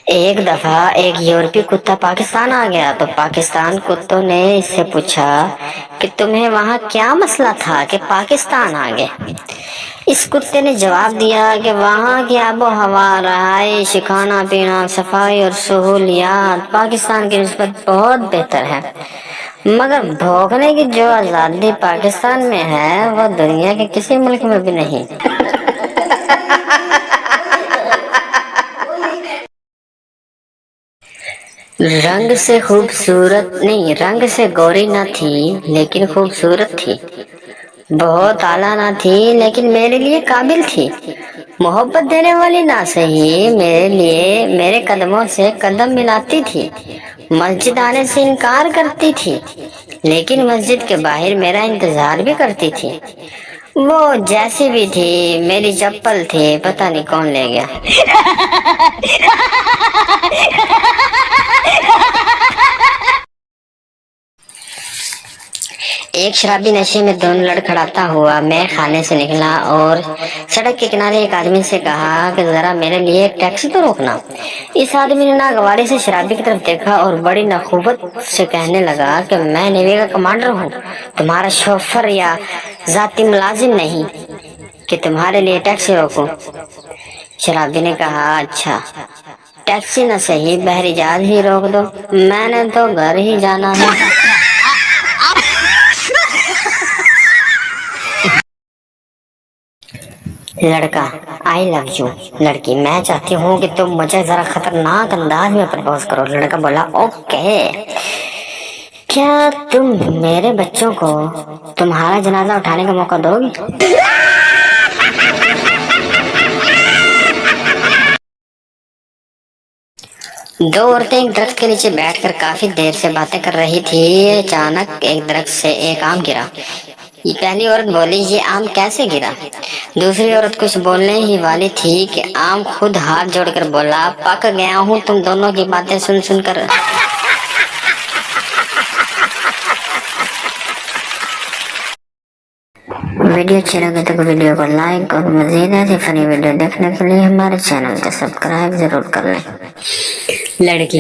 ایک دفعہ ایک یورپی کتا پاکستان آ گیا تو پاکستان کتوں نے اس سے پوچھا کہ تمہیں وہاں کیا مسئلہ تھا کہ پاکستان آ گئے۔ اس کتے نے جواب دیا کہ وہاں کی آب و ہوا، رہائش، کھانا پینا، صفائی اور سہولیات پاکستان کی نسبت بہت بہتر ہے، مگر بھوکنے کی جو آزادی پاکستان میں ہے وہ دنیا کے کسی ملک میں بھی نہیں۔ رنگ سے خوبصورت نہیں، رنگ سے گوری نہ تھی لیکن خوبصورت تھی، بہت اعلیٰ نہ تھی لیکن میرے لیے قابل تھی، محبت دینے والی نہ صحیح میرے لیے میرے قدموں سے قدم ملاتی تھی، مسجد آنے سے انکار کرتی تھی لیکن مسجد کے باہر میرا انتظار بھی کرتی تھی، وہ جیسی بھی تھی میری چپل تھی، پتہ نہیں کون لے گیا۔ ایک شرابی نشے میں دونوں لڑکھڑاتا ہوا میں خانے سے نکلا اور سڑک کے کنارے ایک آدمی سے کہا کہ ذرا میرے لیے ایک ٹیکسی تو روکنا۔ اس آدمی نے ناگواری سے شرابی کی طرف دیکھا اور بڑی نخوت سے کہنے لگا کہ میں نیوی کا کمانڈر ہوں، تمہارا شوفر یا ذاتی ملازم نہیں کہ تمہارے لیے ٹیکسی روکوں۔ شرابی نے کہا اچھا، ٹیکسی نہ صحیح بحری جہاز ہی روک دو، میں نے تو گھر ہی جانا ہے۔ لڑکا آئی لو یو، لڑکی میں چاہتی ہوں کہ تم مجھے ذرا خطرناک انداز میں پرپوز کرو۔ لڑکا بولا اوکے، کیا تم میرے بچوں کو تمہارا جنازہ اٹھانے کا موقع دو گی؟ دو عورتیں ایک درخت کے نیچے بیٹھ کر کافی دیر سے باتیں کر رہی تھی، اچانک ایک درخت سے ایک آم گرا۔ پہلی عورت بولی یہ آم کیسے گرا؟ دوسری عورت کچھ بولنے ہی والی تھی کہ آم خود ہاتھ جوڑ کر بولا پک گیا ہوں تم دونوں کی باتیں سن سن کر۔ ویڈیو اچھی لگے تو ویڈیو کو لائک اور مزید ایسی فنی ویڈیو دیکھنے کے لیے ہمارے چینل کو سبسکرائب ضرور کر لیں۔ لڑکی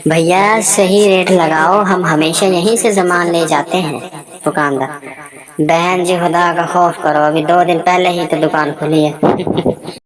بھیا صحیح ریٹ لگاؤ، ہم ہمیشہ یہیں سے سامان لے جاتے ہیں۔ دکاندار بہن جی خدا کا خوف کرو، ابھی 2 دن پہلے ہی تو دکان کھلی ہے۔